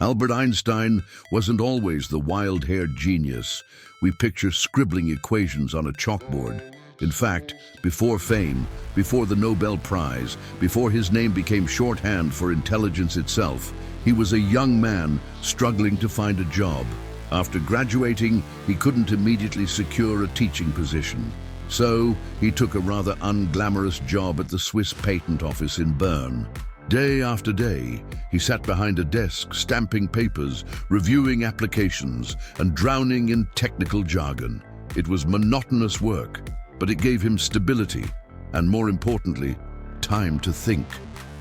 Albert Einstein wasn't always the wild-haired genius we picture scribbling equations on a chalkboard. In fact, before fame, before the Nobel Prize, before his name became shorthand for intelligence itself, he was a young man struggling to find a job. After graduating, he couldn't immediately secure a teaching position. So, he took a rather unglamorous job at the Swiss patent office in Bern. Day after day, he sat behind a desk, stamping papers, reviewing applications, and drowning in technical jargon. It was monotonous work, but it gave him stability, and more importantly, time to think.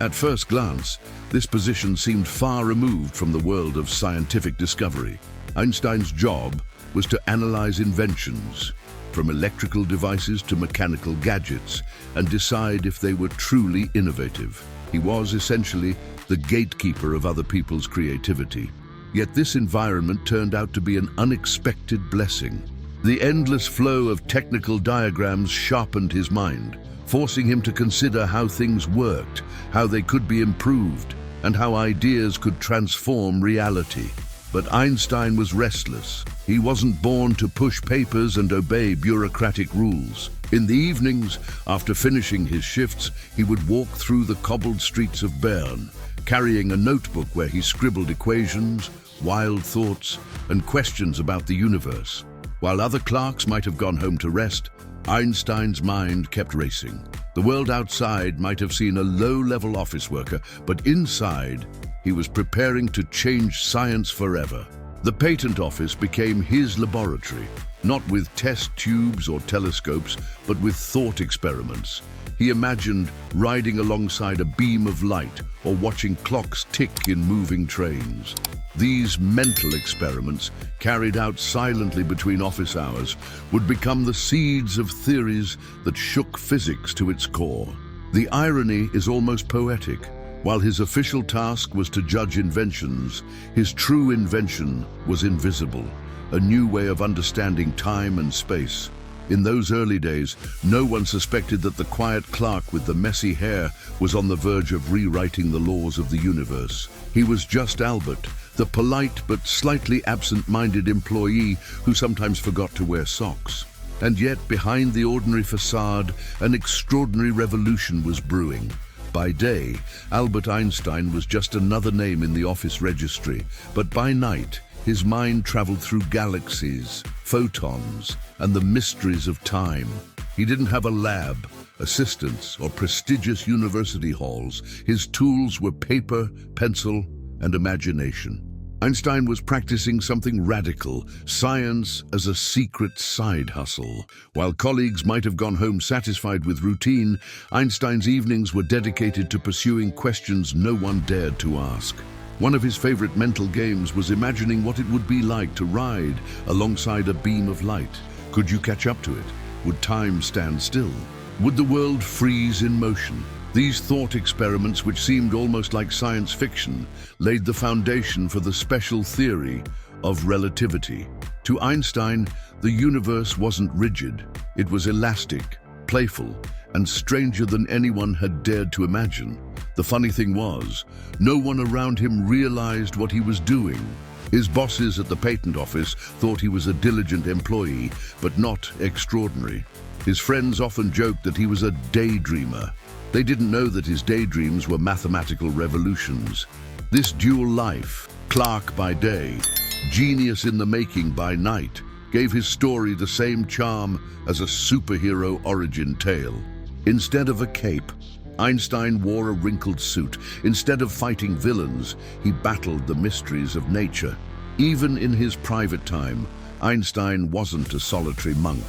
At first glance, this position seemed far removed from the world of scientific discovery. Einstein's job was to analyze inventions, from electrical devices to mechanical gadgets, and decide if they were truly innovative. He was essentially the gatekeeper of other people's creativity. Yet this environment turned out to be an unexpected blessing. The endless flow of technical diagrams sharpened his mind, forcing him to consider how things worked, how they could be improved, and how ideas could transform reality. But Einstein was restless. He wasn't born to push papers and obey bureaucratic rules. In the evenings, after finishing his shifts, he would walk through the cobbled streets of Bern, carrying a notebook where he scribbled equations, wild thoughts, and questions about the universe. While other clerks might have gone home to rest, Einstein's mind kept racing. The world outside might have seen a low-level office worker, but inside, he was preparing to change science forever. The patent office became his laboratory, not with test tubes or telescopes, but with thought experiments. He imagined riding alongside a beam of light or watching clocks tick in moving trains. These mental experiments, carried out silently between office hours, would become the seeds of theories that shook physics to its core. The irony is almost poetic. While his official task was to judge inventions, his true invention was invisible, a new way of understanding time and space. In those early days, no one suspected that the quiet clerk with the messy hair was on the verge of rewriting the laws of the universe. He was just Albert, the polite but slightly absent-minded employee who sometimes forgot to wear socks. And yet, behind the ordinary facade, an extraordinary revolution was brewing. By day, Albert Einstein was just another name in the office registry, but by night, his mind traveled through galaxies, photons, and the mysteries of time. He didn't have a lab, assistants, or prestigious university halls. His tools were paper, pencil, and imagination. Einstein was practicing something radical, science as a secret side hustle. While colleagues might have gone home satisfied with routine, Einstein's evenings were dedicated to pursuing questions no one dared to ask. One of his favorite mental games was imagining what it would be like to ride alongside a beam of light. Could you catch up to it? Would time stand still? Would the world freeze in motion? These thought experiments, which seemed almost like science fiction, laid the foundation for the special theory of relativity. To Einstein, the universe wasn't rigid. It was elastic, playful, and stranger than anyone had dared to imagine. The funny thing was, no one around him realized what he was doing. His bosses at the patent office thought he was a diligent employee, but not extraordinary. His friends often joked that he was a daydreamer. They didn't know that his daydreams were mathematical revolutions. This dual life, clerk by day, genius in the making by night, gave his story the same charm as a superhero origin tale. Instead of a cape, Einstein wore a wrinkled suit. Instead of fighting villains, he battled the mysteries of nature. Even in his private time, Einstein wasn't a solitary monk.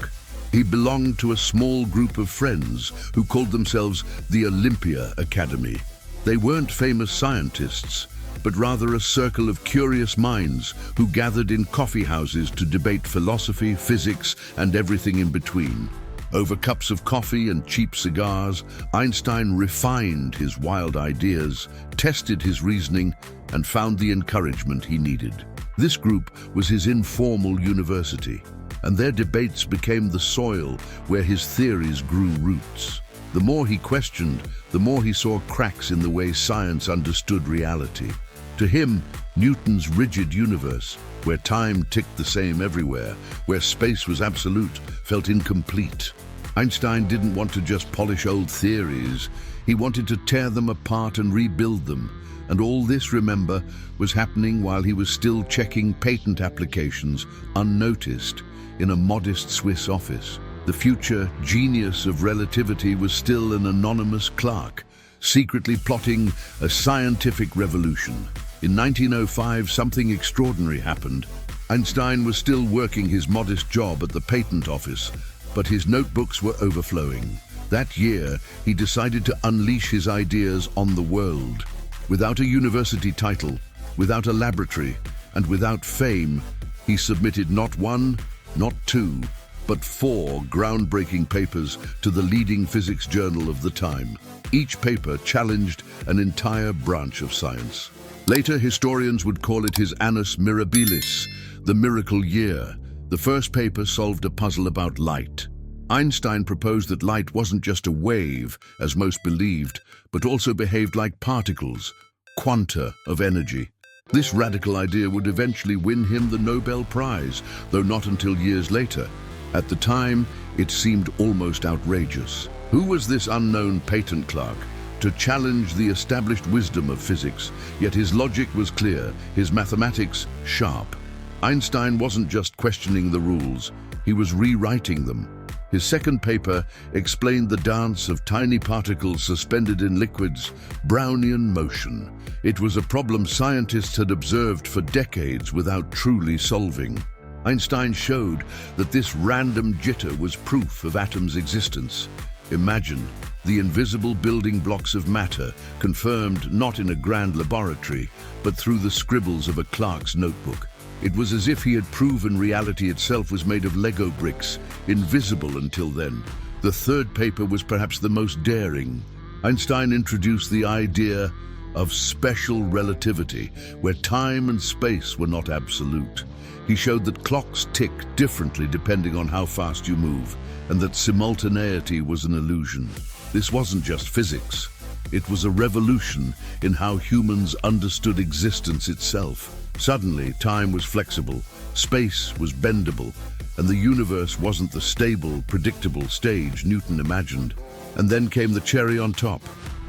He belonged to a small group of friends who called themselves the Olympia Academy. They weren't famous scientists, but rather a circle of curious minds who gathered in coffee houses to debate philosophy, physics, and everything in between. Over cups of coffee and cheap cigars, Einstein refined his wild ideas, tested his reasoning, and found the encouragement he needed. This group was his informal university, and their debates became the soil where his theories grew roots. The more he questioned, the more he saw cracks in the way science understood reality. To him, Newton's rigid universe, where time ticked the same everywhere, where space was absolute, felt incomplete. Einstein didn't want to just polish old theories. He wanted to tear them apart and rebuild them. And all this, remember, was happening while he was still checking patent applications, unnoticed, in a modest Swiss office. The future genius of relativity was still an anonymous clerk, secretly plotting a scientific revolution. In 1905, something extraordinary happened. Einstein was still working his modest job at the patent office, but his notebooks were overflowing. That year, he decided to unleash his ideas on the world. Without a university title, without a laboratory, and without fame, he submitted not one, not two, but 4 groundbreaking papers to the leading physics journal of the time. Each paper challenged an entire branch of science. Later, historians would call it his annus mirabilis, the miracle year. The first paper solved a puzzle about light. Einstein proposed that light wasn't just a wave, as most believed, but also behaved like particles, quanta of energy. This radical idea would eventually win him the Nobel Prize, though not until years later. At the time, it seemed almost outrageous. Who was this unknown patent clerk to challenge the established wisdom of physics? Yet his logic was clear, his mathematics sharp. Einstein wasn't just questioning the rules, he was rewriting them. His second paper explained the dance of tiny particles suspended in liquids, Brownian motion. It was a problem scientists had observed for decades without truly solving. Einstein showed that this random jitter was proof of atoms' existence. Imagine the invisible building blocks of matter, confirmed not in a grand laboratory, but through the scribbles of a clerk's notebook. It was as if he had proven reality itself was made of Lego bricks, invisible until then. The third paper was perhaps the most daring. Einstein introduced the idea of special relativity, where time and space were not absolute. He showed that clocks tick differently depending on how fast you move, and that simultaneity was an illusion. This wasn't just physics. It was a revolution in how humans understood existence itself. Suddenly, time was flexible, space was bendable, and the universe wasn't the stable, predictable stage Newton imagined. And then came the cherry on top,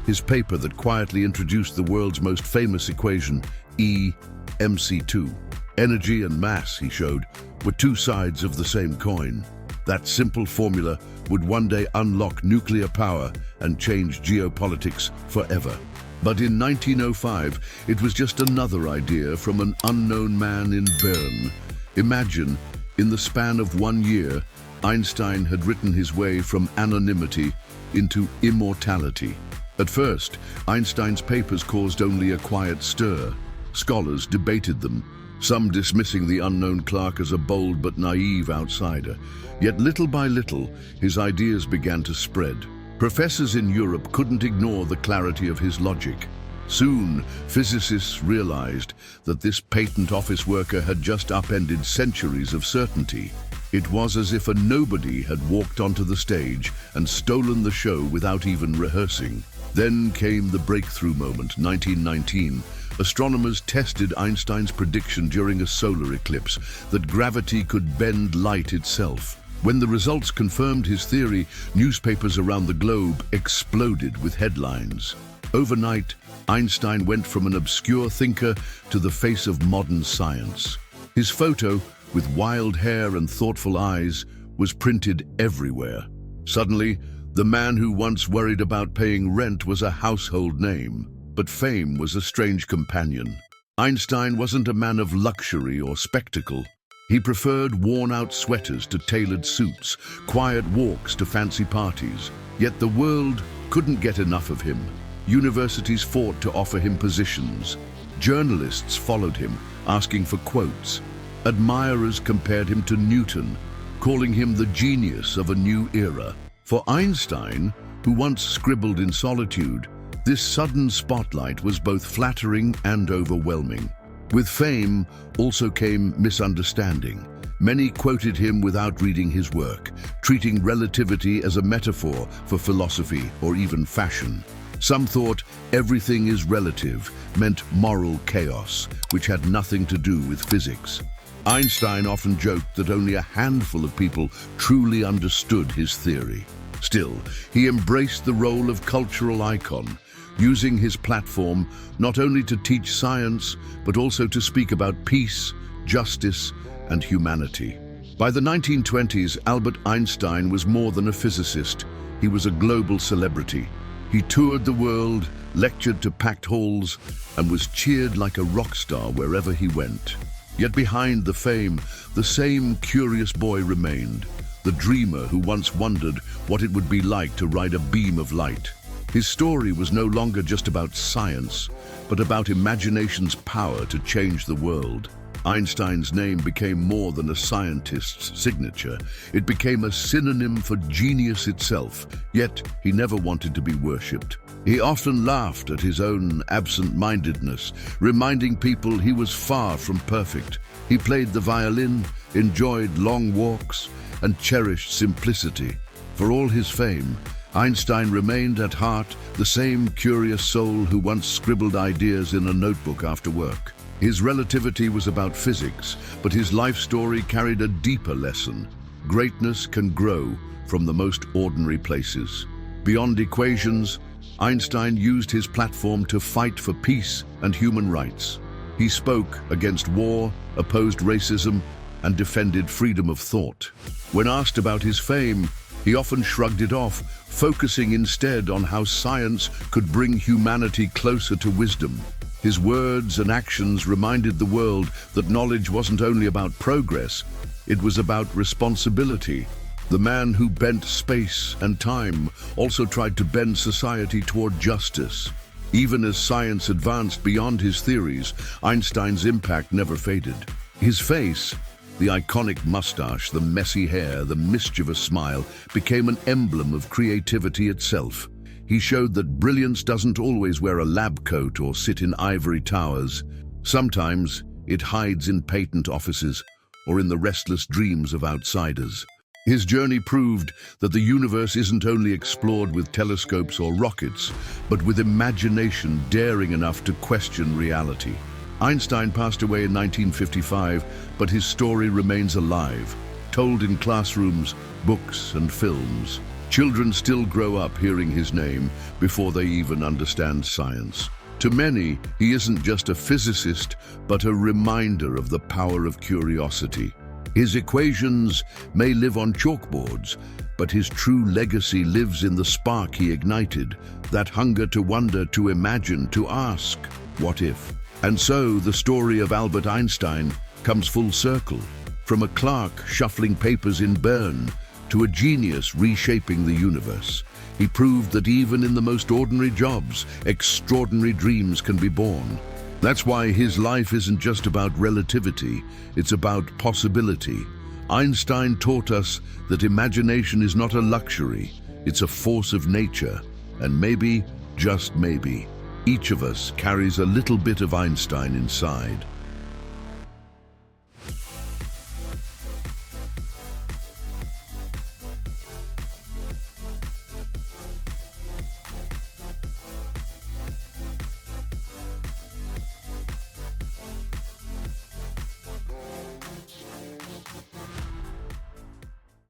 his paper that quietly introduced the world's most famous equation, E mc2. Energy and mass, he showed, were 2 sides of the same coin. That simple formula would one day unlock nuclear power and change geopolitics forever. But in 1905, it was just another idea from an unknown man in Bern. Imagine, in the span of 1 year, Einstein had written his way from anonymity into immortality. At first, Einstein's papers caused only a quiet stir. Scholars debated them, some dismissing the unknown clerk as a bold but naive outsider. Yet little by little, his ideas began to spread. Professors in Europe couldn't ignore the clarity of his logic. Soon, physicists realized that this patent office worker had just upended centuries of certainty. It was as if a nobody had walked onto the stage and stolen the show without even rehearsing. Then came the breakthrough moment, 1919. Astronomers tested Einstein's prediction during a solar eclipse that gravity could bend light itself. When the results confirmed his theory, newspapers around the globe exploded with headlines. Overnight, Einstein went from an obscure thinker to the face of modern science. His photo, with wild hair and thoughtful eyes, was printed everywhere. Suddenly, the man who once worried about paying rent was a household name, but fame was a strange companion. Einstein wasn't a man of luxury or spectacle. He preferred worn-out sweaters to tailored suits, quiet walks to fancy parties. Yet the world couldn't get enough of him. Universities fought to offer him positions. Journalists followed him, asking for quotes. Admirers compared him to Newton, calling him the genius of a new era. For Einstein, who once scribbled in solitude, this sudden spotlight was both flattering and overwhelming. With fame also came misunderstanding. Many quoted him without reading his work, treating relativity as a metaphor for philosophy or even fashion. Some thought everything is relative meant moral chaos, which had nothing to do with physics. Einstein often joked that only a handful of people truly understood his theory. Still, he embraced the role of cultural icon, using his platform not only to teach science, but also to speak about peace, justice, and humanity. By the 1920s, Albert Einstein was more than a physicist. He was a global celebrity. He toured the world, lectured to packed halls, and was cheered like a rock star wherever he went. Yet behind the fame, the same curious boy remained, the dreamer who once wondered what it would be like to ride a beam of light. His story was no longer just about science, but about imagination's power to change the world. Einstein's name became more than a scientist's signature. It became a synonym for genius itself, yet he never wanted to be worshipped. He often laughed at his own absent-mindedness, reminding people he was far from perfect. He played the violin, enjoyed long walks, and cherished simplicity. For all his fame, Einstein remained at heart the same curious soul who once scribbled ideas in a notebook after work. His relativity was about physics, but his life story carried a deeper lesson. Greatness can grow from the most ordinary places. Beyond equations, Einstein used his platform to fight for peace and human rights. He spoke against war, opposed racism, and defended freedom of thought. When asked about his fame, he often shrugged it off, focusing instead on how science could bring humanity closer to wisdom. His words and actions reminded the world that knowledge wasn't only about progress, it was about responsibility. The man who bent space and time also tried to bend society toward justice. Even as science advanced beyond his theories, Einstein's impact never faded. His face, the iconic mustache, the messy hair, the mischievous smile, became an emblem of creativity itself. He showed that brilliance doesn't always wear a lab coat or sit in ivory towers. Sometimes it hides in patent offices or in the restless dreams of outsiders. His journey proved that the universe isn't only explored with telescopes or rockets, but with imagination daring enough to question reality. Einstein passed away in 1955, but his story remains alive, told in classrooms, books, and films. Children still grow up hearing his name before they even understand science. To many, he isn't just a physicist, but a reminder of the power of curiosity. His equations may live on chalkboards, but his true legacy lives in the spark he ignited, that hunger to wonder, to imagine, to ask, what if? And so the story of Albert Einstein comes full circle, from a clerk shuffling papers in Bern to a genius reshaping the universe. He proved that even in the most ordinary jobs, extraordinary dreams can be born. That's why his life isn't just about relativity, it's about possibility. Einstein taught us that imagination is not a luxury, it's a force of nature. And maybe, just maybe, each of us carries a little bit of Einstein inside.